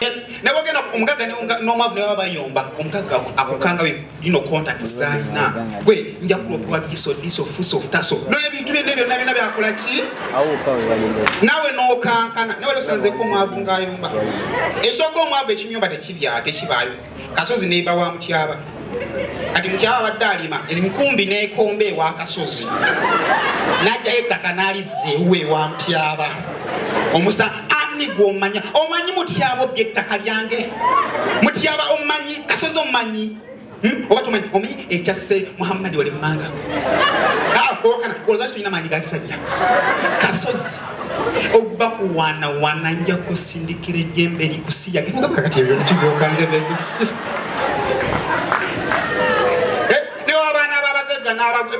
Nebogenda omugaga no mwavu ne babayomba omugaga akukanga with contacts zalina gwe nja kulokuwa diso fuso taso no ebintu byonna byakola ki nawe nokankana nawe losanze ko mwavu ngayomba esoko mwavu ekinyomba tekibaayo kasozi neiba wa mutyaba kati mutyaba badalima enkumbi nekombe wa kasozi najja ettaka nalize uwe wa mutyaba omusa omanya omanyi mutyaba obyettaka lyange mutyaba omanyi kasozi omanyi oba tumanyi omanyi ekyase Muhammad wali manga okana olwaki tulina manyi gasajja kasozi oba wana nja kusindikira ejjembe likusiya kugamba kati ebyo kibyokange bekisi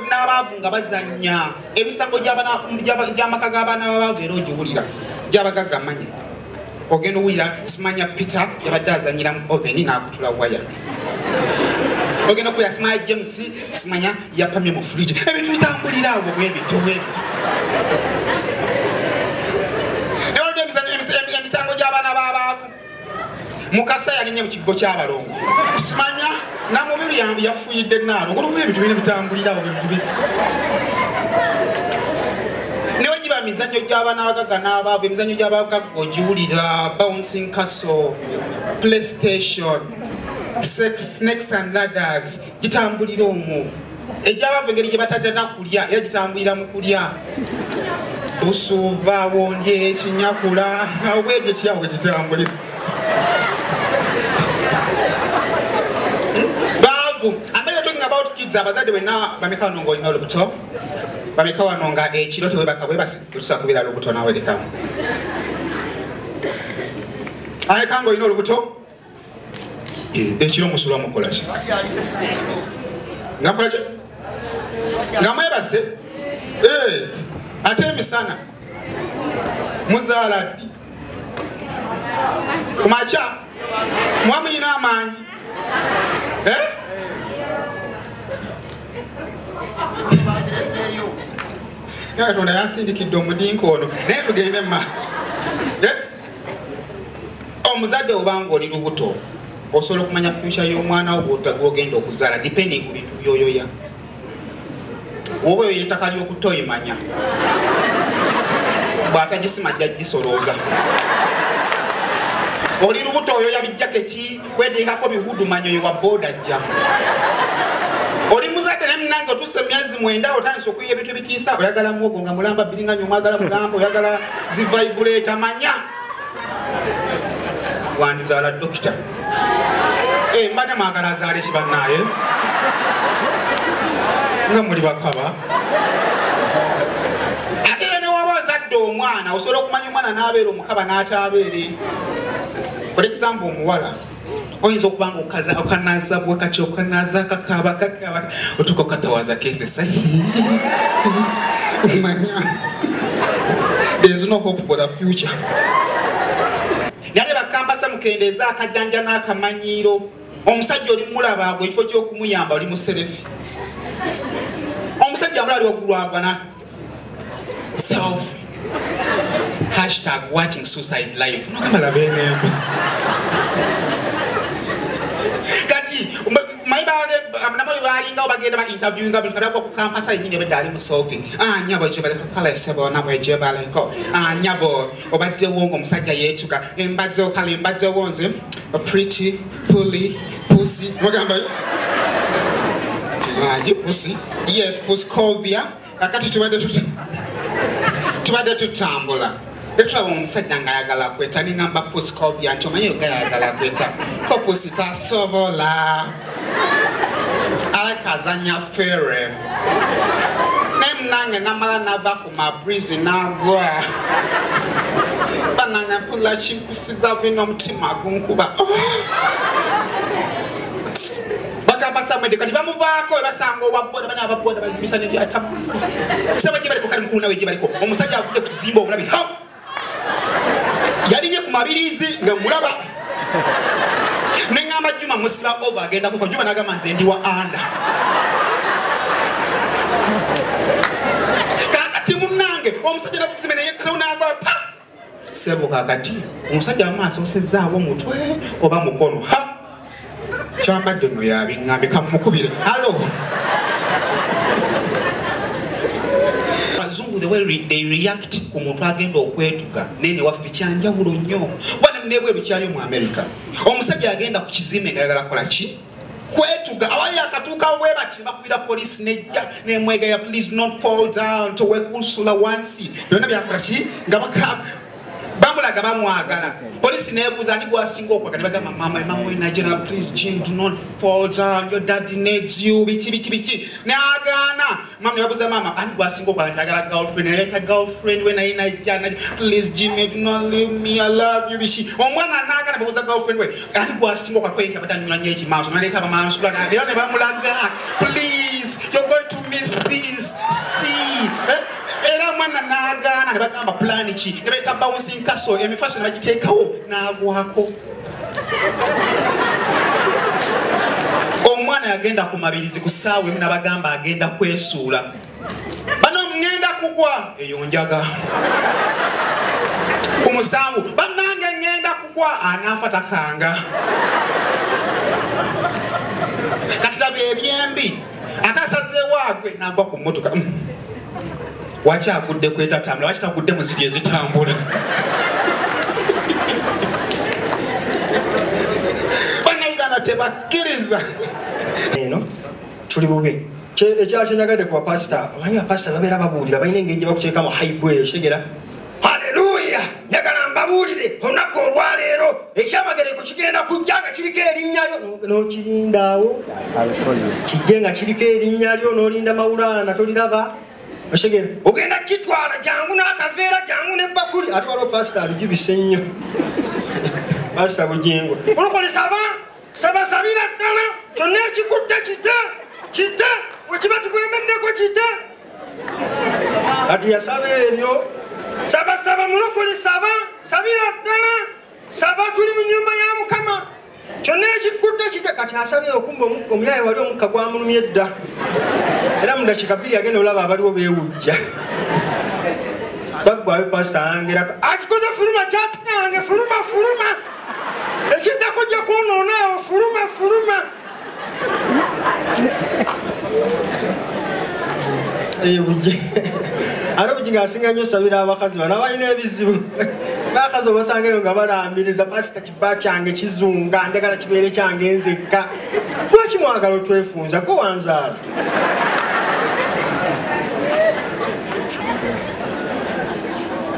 n'abavunga bazanya emisango gy'amaka g'abaana b'abaavu era ogiwulira gy'abagagga manyi ogenda owulira simanya Peter yabadde azanyira mu oven n'akutula waya ogenda okuwulira simanya James simanya yapamye mu fridge ebintu bitambulira awo bwebito emisango gy'abaana b'abaavu Mukasa yalinye mu kigo ky'abalongo simanya namubiru yambi yafuyidde nalo ngolubire ebintu bine bitambulira awo ebintu newe jiba mizanyo gy'abaana abagagga n'abaavu emizanyo gy'abagagga ogiwulira bouncing castle, PlayStation, snakes and ladders gitambulira omwo egy'abaavu engeri gye batadde kulya era gitambulira mu kulya busuuva wondye ekinyakula awegye tyawe gitambulira I'm talking about kids abazadde wenna bameka wano ng'olina olubuto bameka wano nga ekiro tewebasa kubira lubuto nawe lekamu aleka ng'olina olubuto ekiro musula mukola ki nga mukola ki nga mwebase ate emisana muzaala ddi kumakya mwamuyina amaanyi Katonda yansindikidde omudinko ono naye tugende ma omuzadde obanga oli lubuto osobola okumanya future y'omwana wo gw'ogenda okuzaala depending ku bintu by'oyoya oba oyo ettaka ly'okutoyimanya bw'atagisima ajja gisolooza oli lubuto oyoya bijaketi kwedingako bihudumanyo yewa boda ajja oli muzadde nemunange otuse myezi 9 otandise okuyiga ebintu ebitiisa oyagala muwogo nga mulamba biringanya omwagala mulamba oyagala zivaibuleta manya wandizaala dokita mbadde mwagala azaala ekibannaaye nga muli bakaba ate era newaba ozadde omwana osobola okumanya omwana n'abeera omukaba n'ataabeere for example omuwala oyinza okubanga okanaza bwekati okanaza kakaba otuka okatawaza kese sahi manya there's no hope for the future yale bakambasa mukendeeza akajanja n'akamanyiiro omusajja oli mulaba agwo ekifo ky'okumuyamba oli muserefi omusajja amulali waggulu agwana self #watching suicide live nokamala benembe kati maiba nabali balinga bagenda ba interviewinga bikalako ku campus nyine bedali mu selfie nyabo jebale kala sebo nabo jebale ko nyabo obadde wongo musajja yetuka embadde okale embadde wonze a pretty pussy nogamba pussy yes puscovia akati tubadde tutambula letulaba omusajja nga ayagala kweta ningamba puscovia nti omanyi oga yagala kweta ko pusi tasobola alakazanya fere nemunange namala nava ku mabrizi nagwa banange mpula kimpusiza bino omutima gunkuba basamwede kati bamuvaako ebasanga owaboda bana ababoda babisa nebyatamu saba gye baliko kali mukulu nawe gye baliko omusajja avudde ku kizimba omulabi yalinye ku mabirizi nga mulaba neŋŋamba Juma musiba over agenda kuko Juma nagamba nze ndi wa anda kakati munnange omusajja nakukizime naye kalawo n'agwa pa sebo kakati omusajja amaaso osezaawo mutwe oba mukono ha kyambadde no yabingambe kamukubire halo azungu the way they react ku muntu agenda okwetuga nene waffe kyanjawulo nnyo bwana nebweru kyali mu America omusajja agenda ku kizime nga yagala kola ki kwetuga awali akatuuka bwe bati bakubira police nejja nemwega ya please not fall down to wekusula wansi byonna byakola ki nga bamulaga bamwagala police nebuuza ani gwasinga okwagala bagamba mama Nigeria please Jim do not fall down your daddy needs you bichi n'agaana mama nebabuuza mama ani gwasinga okwagala girlfriend when I Nigeria please Jim do not leave me I love you bichi omwana n'agaana babuuza girlfriend we ani gwasinga okwagala batanyula nnyo ekimaaso n'aleeta abamansula nayo ne bamulaga please you're going to miss this see era mwana n'agaana ne bagamba plan ki ne beeta bouncing castle emifaso ne bagiteekawo n'agwako omwana yagenda ku mabirizi ku ssaawa emu n'abagamba agenda kwesuula bano ngenda kugwa eyo njaga ku musanvu bannange ngenda kugwa anaafa takanga kati laba ebyembi ate asazeewo agwe n'agwa ku mmotoka wacha akudde kwetatambula wacha takudde mu ziri ezitambula bannayuganda tebakkiriza eno tuli bubi ekyakyenyagadde ku bapasita omanyi bapasita babeera babuulira balina engeri gye bakuteekamu hype eyo kitegera haleluya njagala mbabuulire olunaku olwaleero ekyamagereko kigenda kujja nga kiriko erinnya lyo n'okirindaawo kijje nga kiriko erinnya lyo n'olinda mawulaana toliraba oshegera ogenda kitwala jangu n'akaveera jangu n'ebbakuli atwala pasita abigibise nnyo pasita bugingo olukole saba sabira ddala kyonna ekikudde kite wekiba kikulemeddeko kite kati yasaba ebyo saba mulokole sabira ddala saba tuli mu nnyumba ya Mukama kyonna ekikudde kite kati asabye okumba omuyaaye wali omukka gwamulumye dda era mu dakiika bbiri agenda olaba abaliwo beewujja baggwayo pasita angerako akikoze fuluma kyatange fuluma ekiddako jja kwonoonaawo fuluma bujje ate bugi ng'asinga nnyo osabira abakazi bano abalina ebizibu n'akazi obasangeyo nga balambiriza pasita kiba kyange kizunga njagala kibeere kyange nzekka lwaki mwagala otwefunza ko wanzaala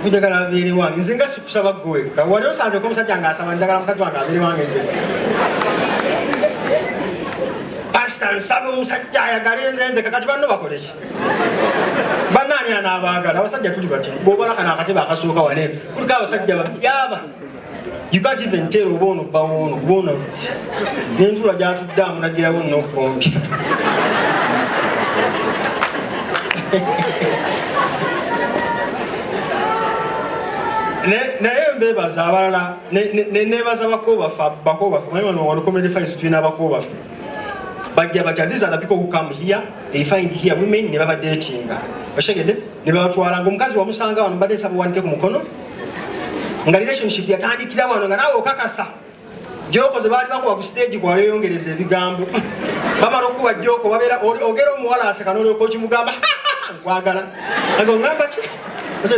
njagala abeere wange nze nga sikusaba gwekka wali osanzeko omusajja ng'asaba njagala mukazi wange abeere wange nzekka pasita nsaba omusajja ayagala enzenzeka kati banno bakoleki bannaani anaabaagala abasajja tuli bati bw'obala kano akatebe akasooka waneero kuliko abasajja babyaba you can't even tell oba ono bbawo ono kuba ono n'entula gy'atudde amunagirawo n'okukompya naye mbeebaza abalala nebaza bakobaffe manyi wano wano comedy fights tulina abakobaffe bajja batya these are the people who come here they find here women ne baba datinga bashegede ne babatwala ng'omukazi wamusanga wano mbadde nsaba wanike ku mukono nga relationship yatandikira wano nga naawe okakasa gyokoze baali bakuba ku stage kwaleyongereza ebigambo bamala okuba gyoko babeera ogera omuwala aseka n'olyoka okimugamba nkwagala ago ngamba ki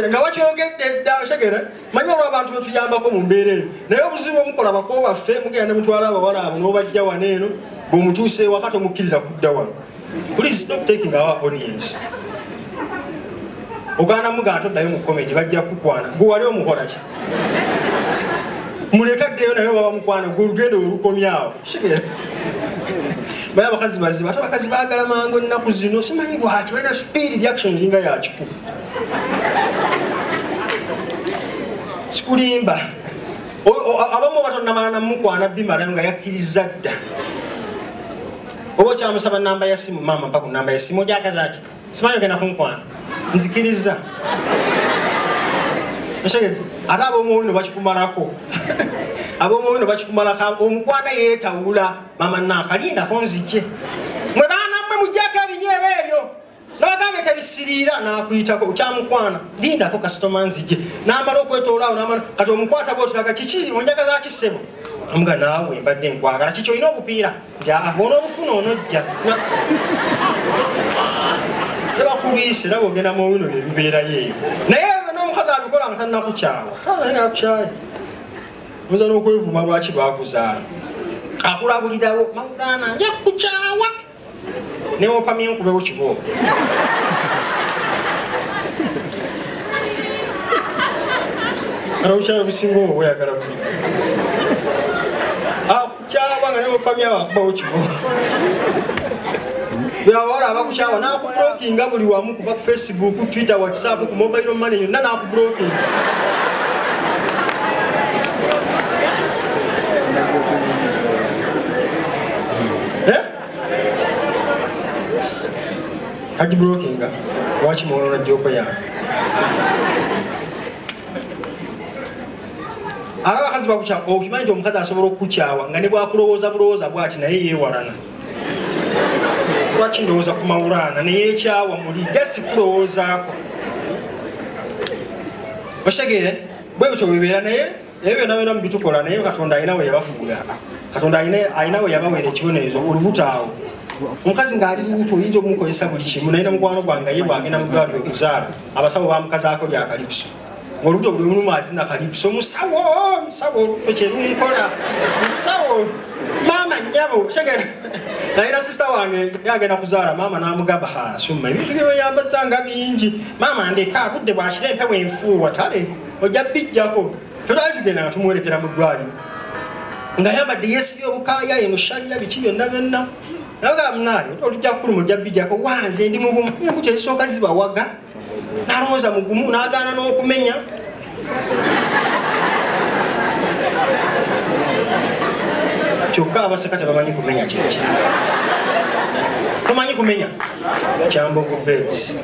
nga wakyogedde dda oshegere manyi olwo abantu betuyambako mu mbeera eyo naye obuzibu omukola bako baffe mugenda ne mutwala abawala abo n'obajja wano eno bw'omutuuse ewaka tomukkiriza kudda wano. Please stop taking our audience. Ogana muga atoddayo mu comedy bajja kukwana gwe wali omukola ki mulekaddeyo nayo baba mukwana gwe olugendo olukomyawo shegere baya abakazi baziba ate abakazi baagala mangu ennaku zino simanyi bwaki balina speed reaction linga yakiku sikulimba abamu batonnamala namukwana bimalayo nga yakkiriza dda oba okyamusaba namba ya simu mama mpa ku namba ya simu ogyagaza ati simanyi ogenda kumukwana nzikiriza ate ab'omuwino bakikumalako ab'omuwino bakikumalako omukwana yeetawula mama nakalindako nzike mwe baana mmwe mujjako ebinyeebo ebyo nabagamba tebisirira nakuyitako kyamukwana lindako kasitoma nzije namala okwetoolaawo namala kati omukwata bwotulaga kiki onjagala akisebo amuga naawe mbadde nkwagala kiki olina obupiira ona obufuna onojja tebakulwise era bwogenda mu bino byebibeerayo eyo naye n'omukazi abikola nga tannakukyawa nakukyaye oyinza n'okwevuma lwaki bakuzaala akulabulirawo mawulana nja kukukyawa newopamye nkubewo kibooka alabukyawe businga obwo bweyagala buli akukyawa nga newopamye abakubawo kibooka byawala abakukyawa nakublokinga buli wamu kuva ku Facebook, Twitter, WhatsApp, ku mobile money yonna nakublokinga kagiblokinga lwaki mwolona jjoko yange alabakazi bakukyawa okimanyi nti omukazi asobola okukukyawa nga ne bwakulowooza bulowooza bwati naye yeewalana lwaki ndowooza ku mawulana neyekyawa muli gasi kulowoozaako oshegere bwe bityo bibeera naye ebyo byonna byonna mubitukola naye katonda alina we yabafuula katonda alina we yabaweera ekibonerezo olubutaawo omukazi ng'ali lubuto oyinza omumukozesa buli kimu naye namukwano gwange ye bwagenda mu ddwaliro okuzaala abasawo bamukazaako lya kalipuso ng'olubuto buli lumu azina kalipuso musawo olubuto kyerunkola musawo maama nnyabo oshegere naye sisita wange yagenda kuzaala maama n'amugamba summa ebintu byeweyambazanga bingi maama ndeka budde bwakira empewo enfuuwa tale ojja bijjako tetwali tugenda nga tumuwerekera mu ddwaliro nga yambadde yeesibye obukaaya eno shalira biki byonna byonna naga munaye olujja kuluma ojja bijjako wanze ndi mugumu embuto ezisooka zibawaga nalowooza mugumu n'agaana n'okumenya kyokka abaseka tebamanyi kumenya kireki tomanyi kumenya kyambogo babes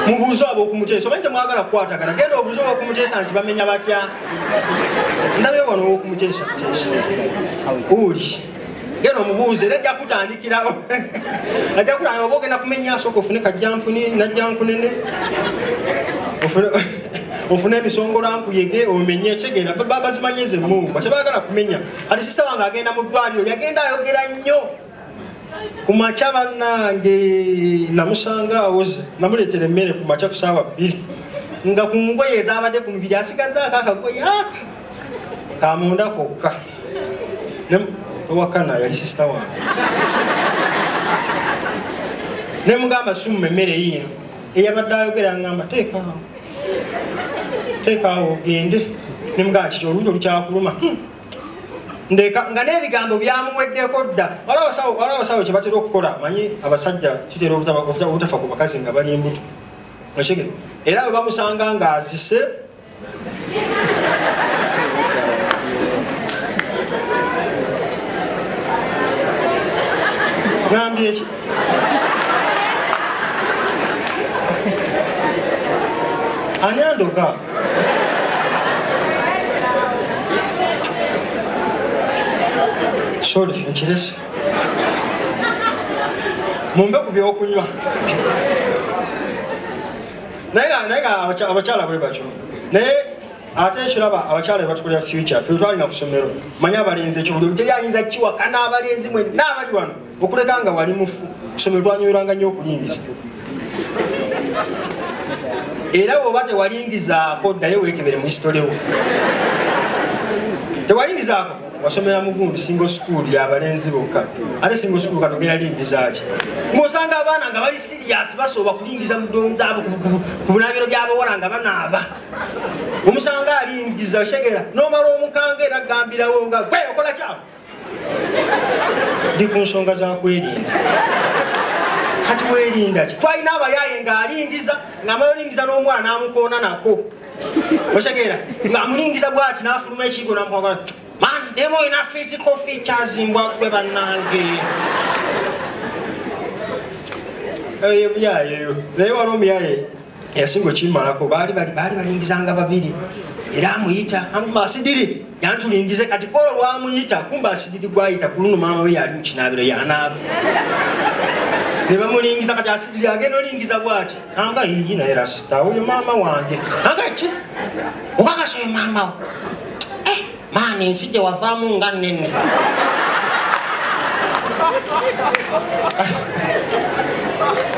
mubuuzo abo okumuteesa omanyi temwagala kukwatagana genda obuuzo okumuteesa nti bamenya batya ndabe wano okumuteesa uli genda omubuuze era ajja kutandikirawo ajja kutandikira oba ogenda kumenya asooka ofune kajjampuni najjankunene ofune emisongola nkuyege omenye ekigenda bazimanyeze mumba tebagala kumenya ati sisita wange agenda mu ddwaliro yagenda ayogera nnyo ku makya bannange namusanga awoze namuleetera emmere ku makya ku ssaawa 2 nga ku ngoye ezabadde ku mubiri asigazaako akagoye aka kamunda kokka owakana yali sisita wange nemugamba summa emmere yiino eyabadde ayogera ngamba teekaawo ogende nemugamba kiki olulyo olukyakuluma ndeka nga n'ebigambo byamuweddeko dda wala abasawo kye batera okukola manyi abasajja kitera obutafa ku bakazi nga bali embuto okigere era bwe bamusanga ng'azise ngambye ki ani andoga sorry nkirese mumbe ku byokunywa naye abakyala bwe batyo naye ate ekiraba abakyala be batukolera future fe twalina ku ssomero manyi abalenzi ekyo buli omuteri ayinza kiwaka n'abalenzi mwenna abali wano okuleka nga wali mufu ssomero twanyumirwanga nnyo okulingiza era bw'oba tewalingizaako ddayo weekebere mu hisitolewo tewalingizaako wasomera mu gundi single school y'abalenzi bokka ate single school katogera lingizaaki ng'osanga abaana nga bali siriasi basooba kulingiza mu ddongo zaabo ku bunaabiro by'abawala nga banaaba omusanga alingiza oshegera n'omala omukanga era agambirawo nga gwe okola kyabo ndi ku nsonga zakwerinda kati werinda ki twalina abayaye ng'alingiza ng'amala olingiza n'omwana n'amukoona nako oshegera ng'amulingiza bwati n'afuluma ekigo n'amukoona mani demo ina physical features mbwagwe bannange eyo naye wali omuyaye eyasinga okimmalako baali balingizanga babiri era amuyita amugamba asidiri yantulingize kati kolo lwamuyita kumba asidiri gwayita ku luno maama we yali mu kinaabiro yanaaba ne bamulingiza kati asidiri agenda olingiza bwati anga iyi naye rasita oyo maama wange anga ki okakasa oyo maama wo maani nsi gye wavaamu nga nnene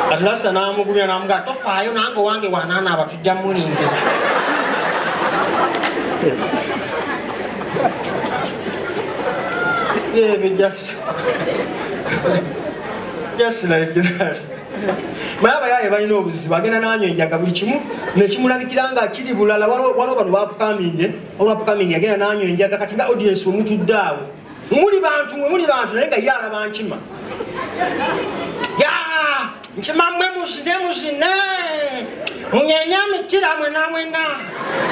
kati rasita n'amugumya n'amugaa tofaayo nange owange wanaana aba tujja mulingiza just like that. Mayaba yaye balina obuzibu agenda n'anywa enjaga buli kimu nekimulabikira nga kiri bulala waliwo bano bapukamingi agenda n'anywa enjaga kati nga audience omutudde awo muli bantu naye nga ye alaba nkima nkima mmwe muzine munyenya mikira mwena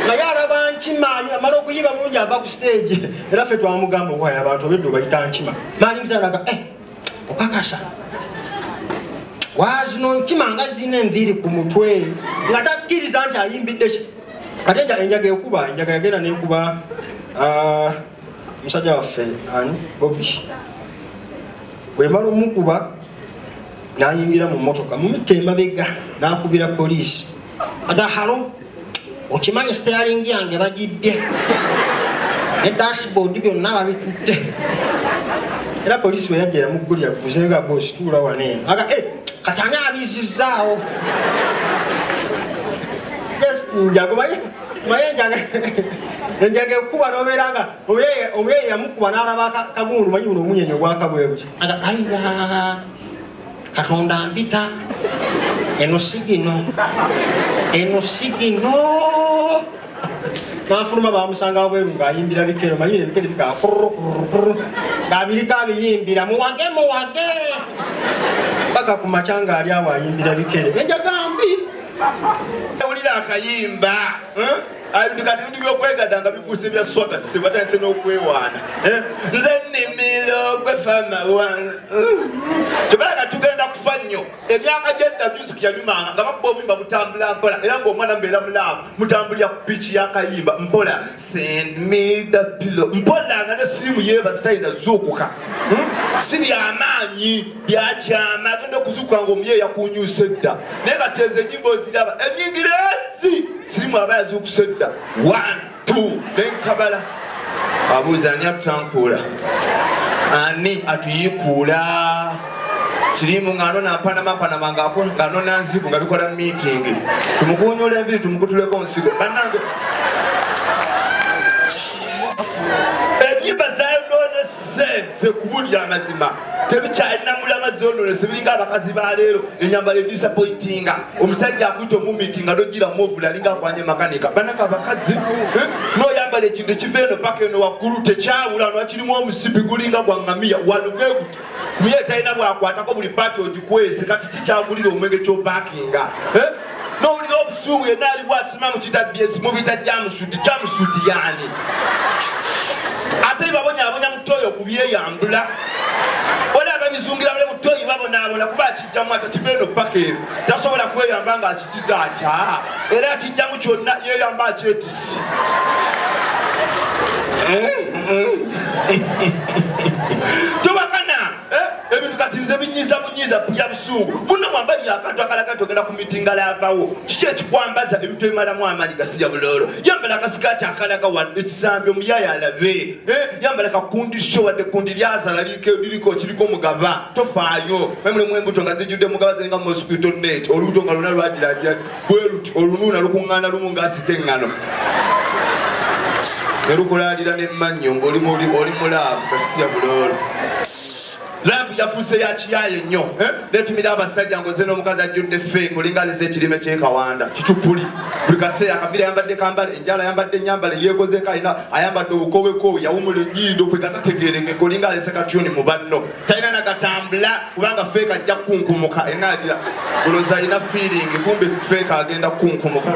nga ye alaba nkima amala okuyimba bulungi ava ku stage era ffe twamugamba okwaya abantu obedde obayita nkima maalingisanaga okakasa wazino nkima nga zina enviiri ku mutwe nga takkiriza nti ayimbidde ki ate enjaga yagenda nekuba musajja waffe ani Bobi bwemala omukuba nayimbira mu motoka mumita emabega nakubira poliisi aga halo okimanyi steering yange bagibbye ne dashboard byonna babitutte era poliisi bwe yajja yamugulya kuzenga bosi tuula waneeno aga katani abizizaawo just njago maye enjaga ekuba nobeera nga omuyeeye yamukuba n'alaba kagundu manyi buno omunyenye ogwakabwe buti aga aiga katonda mpita eno sigino n'afuluma bamusanga bweru ng'ayimbira bikero manyire ebikere bika ng'abiriko abiyimbira muwage paka ku makya ng'ali awo ayimbira bikere enjaga mbi ewulira akayimba kati ndi byokwegadda nga bifuuse bya swaga sibatandise n'okwewaana nze nnimiro gwe fama tubalaga tugenda kufa nnyo emyaka gyedda music yanyumanga nga bakubba obuyimba butambula mpola era ng'omwana mbeera mulaavu mutambulira ku piiki y'akayimba mpola send me the pillow mpola nga ne sirimu yeeba zitayinza zuukuka si byamaanyi byakyama agenda okuzuukuka ng'omuyeeya yakunyusa edda naye kati ezo ennyimba oziraba enyingirezi sirimu aba yazuukusa edda 1 2 nenkabala abuuza ani atutankuula ani atuyiikuula sirimu ng'ano nampanama ng'ano nanziku nga bikola meeting tumukuunyola enviri tumukutuleko nsigo bannange enyimba zayonoonese kubulya amazima tebikyalina mulama zononese biringa abakazi baleero enyambala edisappointinga omusajja akuyita omumitinga nogira movula alinga akwanye makanika banaka abakazi noyambala ekintu ekiva eno paka eno waggulu tekyawula nwakirimu omusipi gulinga gwangamiya walugweguti kumiye talina bwakwatako buli pati ogikwese kati kikyagulira omwenge kyopakinga nowulira obusungu yenna ali bwasima mukitabyesi mubita jamusuti yani ate babonyabonya mutoyo kubyeyambula olaba bizungira bule mutoyi babonaabona kuba akijjamu atakiva eno paka ero tasobola kweyamba nga akikiza atya era akijjamu kyonna yeyamba akyetisi tobakana ebintu kati nze binyiza bya busungu muno mwambali akantu akalagati ogenda ku mitinga lavaawo kiki ekikwambaza ebintu ebimalamu amaanyi gasiya buloolo yambala akasikati akalaga wadde ekisambi omuyaya alabe yambala kakundisho wadde kundi lyazala liriko kiriko mugaba tofaayo memulemu embuto nga zijjudde mugaba ziringa mosquito net olubuto nga luna lwagiragira bweruti olunuuna lukuŋŋaana lumu ngaasika eŋŋano nerukulalira nemannyo ng'oli mulaavu gasiya buloolo laavu yafuuse yakiyaye nnyo netumira abasajja ngoze n'omukazi ajjudde fake olinga alese ekirime kyekawanda kitupuli buli kaseera akavira ayambadde kambale enjala ayambadde ennyambala yeekozeko alina ayambadde obukowekowe yawumula ennyindo kwe katategerekeka olinga alese katyuni mu banno talina nagatambula kubanga fake ajja kukunkumuka enaagira olowooza alina feeling kumbe fake agenda kukunkumuka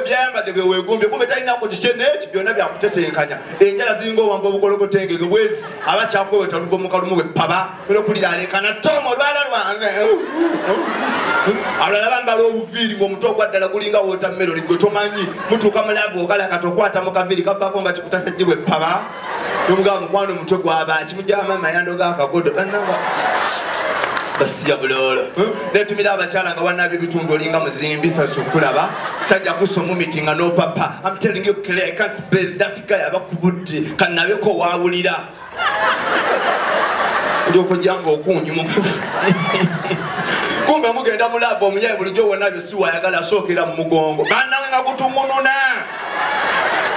byayambadde bweweegumbye kumbe talinako kikyene eki byonna byakutetenkanya enjala ziringa obwamba obukolokotengege bwezi abakyakweweta lugomuka lumu bwe paba nokulira alekana tomo olwala lwange alala bambala obuviiri ng'omuto ogwaddala gulinga wotameloni gwe tomanyi mutuuka mulaavu okalakati okwata mu kaviiri kavaako nga kikutasajje bwe paba Nomugamba mukwano mutwe gw'abanki mujja mama yandoga akagodo bannanga basiya bulolo netumira abakyala nga wanabye bitundu olinga muzimbi sasukulaba sajja kusomu mitinga no papa I'm telling you clear I can't bear that guy abakubutti kanabeko wabulira ndoko jango okunyu kumbe mugenda mulava omunyaye bulijjo wonabyo siwa yagala sookera mu mugongo bannawe nga kutumununa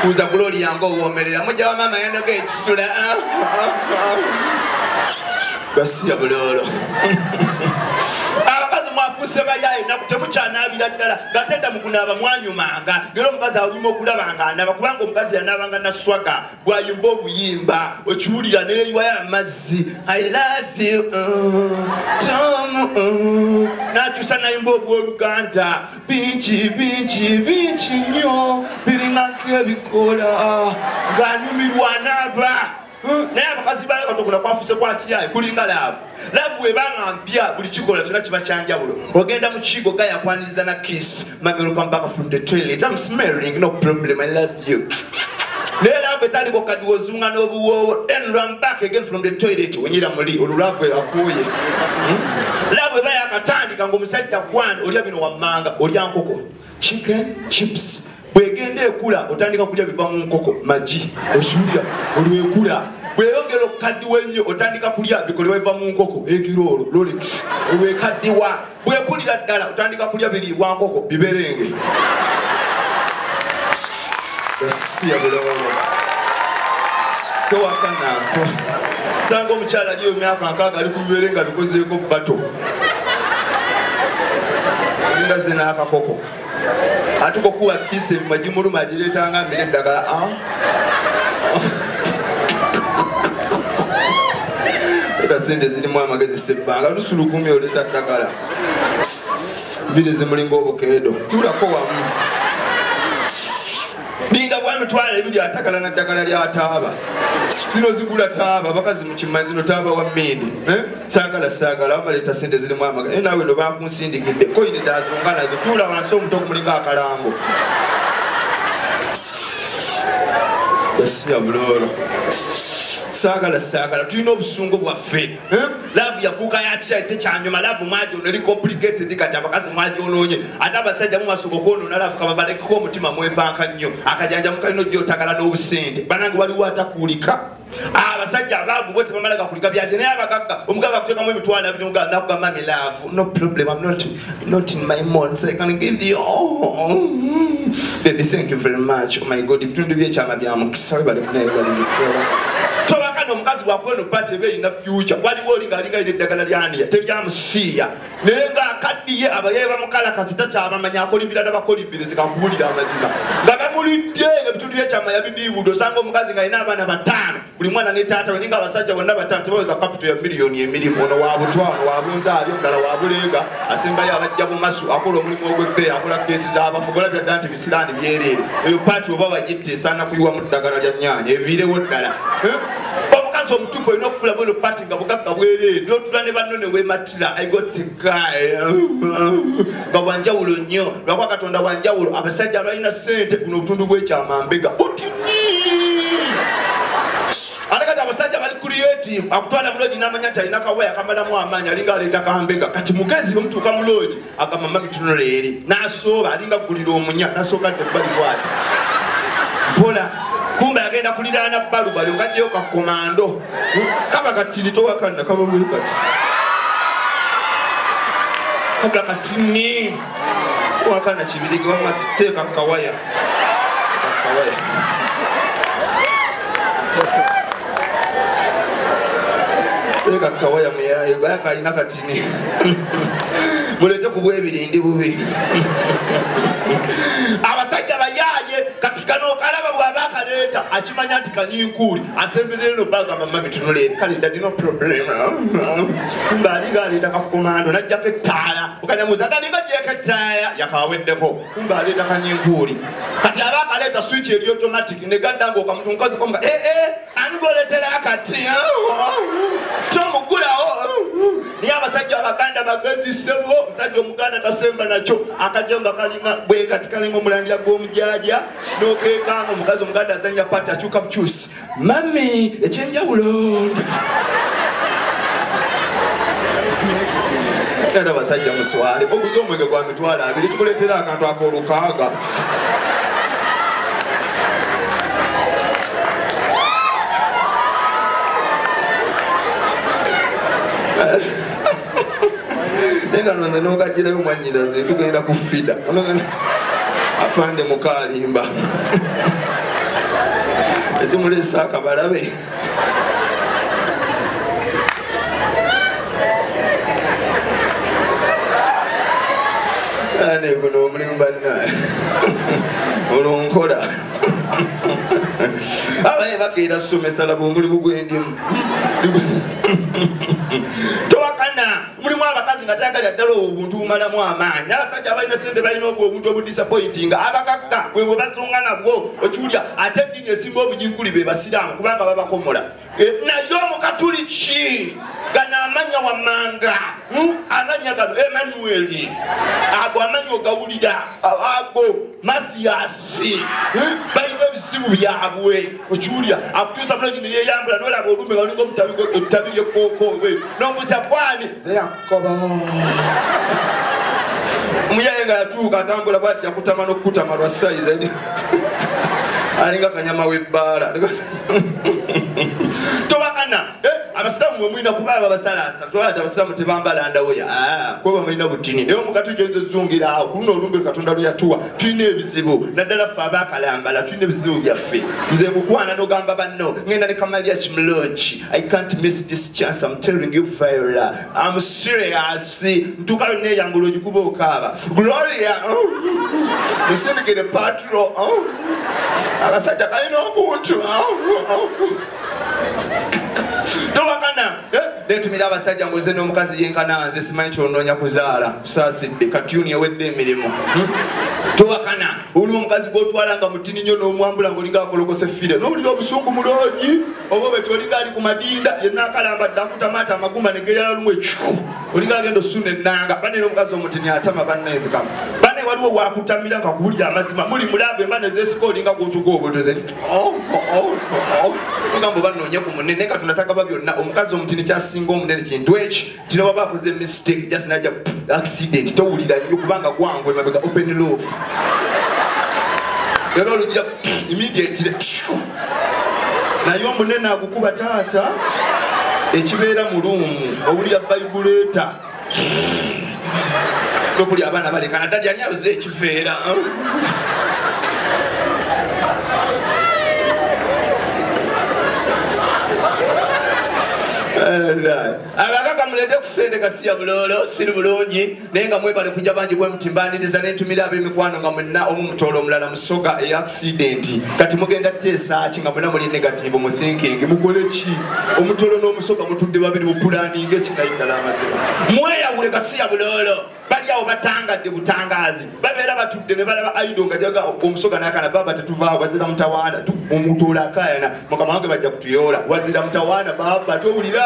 kuza kuloli yango uwomerera mujja wa mama yandoga ekisula basiya bulolo abakazi mwafuse bayaye nakutemukyanaabira ddala gatenda mukunaaba mwanyumanga ngero omukazi awunyuma okulabanga anaba kubanga omukazi yanabanga naswaga bwayimba obuyimba okiwulira neyiwayo amazzi I love you Tom nakyusa nayimba obwoluganda bingi nnyo biringako ebikola ng'anyumirwa naaba naye abakazi baleka tokuna kwafuse kwakiyaye kulinga laavu webanga mpya buli kikola kyonna kiba kyanjawulo ogenda mu kigo gayakwaniriza na kiss mamero come back from the toilet I'm smelling no problem I love you naye laavu etaliko kadi wozunga n'obuwoowo then run back again from the toilet wenyira muli olulaavu akuuye laavu eba yakatandika ng'omusajja kwana olya bino wammanga olya nkoko chicken chips bwegenda ekula otandika kulya biva mu nkoko magi okiwulira olwekula bweyongera okukaddiwa ennyo otandika kulya bikolebwa biva mu nkoko ekiroolo rolex olwekaddiwa bwekulira ddala otandika kulya biriibwa nkoko biberenge osiya bulolo towakananko sanga omukyala aliyo emyaka nkaaga ali ku bibere nga bikozeeko bato nga ze n'akakoko atuko kuwa kise majimuluma ajiretanga mbere ddagala eka sente zirimu amagezi sebbanga nusulukumi oleta ddagala mbiri zimulinga obukeedo tulako wamu ninga bwamitwala ebiri atakala na ddagala lya taaba zino zigula taaba bakazi mukimanyi zino taaba wa mmindi saagala bamaleta sente zirimu amagezi nawe no bakunsindikidde koyini zazunga nazo tuula wansi omuto kumulinga akalango yasiya bulolo saagala tulina obusungu bwaffe laavu yafuuka yakya tekyanyuma laavu mwajono eri complicated kati abakazi mwajonoonye ate abasajja mumasoko kwonoona laavu kababalekeko omutima mwempanka nnyo akajanja mukalina ojja otagala n'obusente banange waliwo atakuulika abasajja abaavu bwe tebamala gakulika byakye naye abagagga omugagga akuteekamu emitwalo abiri nakugamba mami laavu no problem I'm not in my mood so I can give you baby thank you very much oh my god ibitundu byekyama bya mukisa bali kunayebalitera tobakana omukazi wakweno pati ebe ina future waliwo olinga alinga ine eddagala lyaniya teryamusiiya naye ngaakaddiye abaye bamukalakasi takyabamanya akolimbira n'abakolimbire zikakuwulira amazima nga bamulidde ebitundu byekyama yabidiibudo osanga omukazi ng'alina abaana bataano buli mwana ne taata we ninga abasajja bonna bataano tebaweza kapito ya miliyoni emirimu ono wabutwano wabunzaali omulala wabulenga asembayo abajja mu masu akola omulimu ogw'ebbeeyi akola keesi z'abafu golabira ddala nti bisiraani byereere eyo paati oba bagitte esaana kuyiwamu ddagala lya nnyanja eviirewo ddala omukazi omutuufu olina okufula bweno paati nga bugagga bwereere n'otula ne banno ne weematira I got a guy nga bwanjawulo nnyo lwakuba katonda bwanjawulo abasajja abalina ssente buno obutundu bw'ekyama mbega ate kati abasajja bali creative akutwala muloji n'amanya nti alina kawaya akamalamu amaanyi alinga aleeta kambega kati mugezi omutuuka muloji agamba mami tunula eri n'asooba alinga kugulira omunya n'asooka dde ebbali bwati mpola kumbe agenda kuliraana balubali ngajjeyo kakomando kaba katiri towakanna kaba bwe kati kabla katini wakana kibirigi wama teeka kawaya eka kawaya muyayo bayaka alina katini mulete kubwa ebirindi bubi abasajja bayaye katikano kalaba bwaba akaleeta akimanya nti kanyinkuli asemberere no bagamba mami tunule kale ndadi no problem kumbe alinga aleeta kakomando najjako ettaala okanyamuza talinga jeko ettaala yakaweddeko kumbe aleeta kanyinkuli kati aba akaleeta switch eri automatic negaddanga okamuntu mukazi komuga ani goleetera akati tomugulawo niye abasajja abaganda bagezi ssebo omusajja omuganda tasemba nakyo akajamba kalinga bwe kati kalinga omulandira gw'omujaja n'okeekanga omukazi omuganda azanya pati akyuka bukyusi mami ekyenjawulo era abasajja muswale oguze omwenge gwa mitwalo 2 tukuleetera akantu akoolukaaga nenga nonze nokagirayo mwanyiraze tugenda kufida afande mukalimba etimulesa akabalabe ane guno omulimu bannaye olonkola abaye bakeera somesa laba omulimu gwendimu towakana mulimu abakazi nga tayagala ddala obuntu bumalamu amaanyi n'abasajja abalina sente balina obwo obuntu obudisappointinga abakakka bwe bwe basonga nabwo okiwulya ate eddiini esinga obunyiguli be basiraamu kubanga babakomola naye omukatuliki gano amanya wammanga amanya gano Emmanuel ago amanya ogawulira ago Mathiasi balina ebizibu byabwe okiwulya akutuusa bulungi ne yeeyambula n'olaba olume walinga ettabi lyekkookoowe n'ombuuza kwani yakoba omuyaye nga yatuuka atambula bwati yakutama n'okukutama lwa sayizi alinga kanyama w'ebbaala tobakana abasiramu mwe mulina kuba babasalaasa tolwati abasiramu tebambala ndawoya kuba balina butini naye omugati gyenzezungira awo ku luno olumbe katonda lwe yatuwa tulina ebizibu naddala ffe abaakalambala tulina ebizibu byaffe nze bukwana n'ogamba banno ngenda ne Kamalia Kimulungi I can't miss this chance I'm telling you Viola I'm serious ntuuka lwe neeyambula ogikuba okaaba Gloria musindikire patro abasajja balina obuntu towakana netumira abasajja ngoze n'omukazi yenkana nze simanyi kyonoonya kuzaala kusaasidde katyuni ewedde emirimu towakana olumu omukazi gwotwala nga mutini nnyo n'omwambula ng'olinga akolokose fire n'owulira obusungu mulungi oba bwe tolinga ali ku madinda yenna akalambadde akutamaata amagumba ne geeyala lumu ekiku olinga agenda osuna ennanga banene omukazi omutini atama banneezikamu bane waliwo wakutamira nga kuwulira amazima muli mulaavu emba nezeesika olinga gw'otuka obutoze ogamba banoonye ku munene katonda tagaba byonna omukazi omutini kyasinga omunene kintu eki tina waba akoze mistake just najja accident towulira nnyo kubanga gwangu emabega open love era olugira immediately naye omunene agukuba taata ekibeera mu luumu owulira vibrator nokuli abaana balekana dadi ani ayoze ekiveera abakaka mulete kusente kasiya bulolo siri bulungi naye nga mwebale kujja bangi bwe mutimbaniriza nentumira ab'emikwano nga mwenna omu mutoola omulala musoga accident kati mugenda teesaaki nga mwenna muli negative mu thinking mukole ki omutoola n'omusoga mutudde babiri mu pulaning ekinayiddala amazima mweyawule kasiya bulolo bali awo batangadde butangazi babeera batudde ne balaba aido nga jaga omusoga n'akana baba tetuvaawo wazira mutawaana omutoola akayana mukama wange bajja kutuyoola wazira mutawaana baba towulira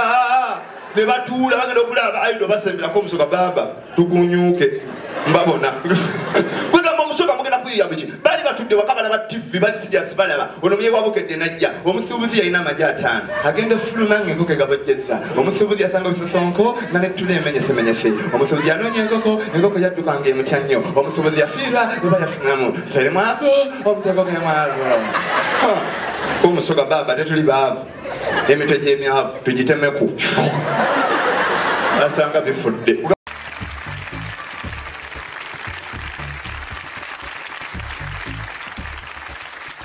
ne batuula bagenda okulaba aido basemberako omusoga baba tugunyuuke mbabona kwegamba omusoga mugenda kuyiya biki bali batudde waka balaba tv bali siriasi balaba ono myewabukedde najja omusuubuzi yalina amagye 5 agenda fuluma ng'enkoko egabajjeza omusuubuzi yasanga bisosonko nga nettula emenyesemenyese omusuubuzi yanoonya enkoko yadduka ng'emutya nnyo omusuubuzi yafiirwa eba yafunamu ferimwavu omutego gemwavu omusoga baba tetuli baavu emitwe gy'emyavu tugitemeku asanga bifudde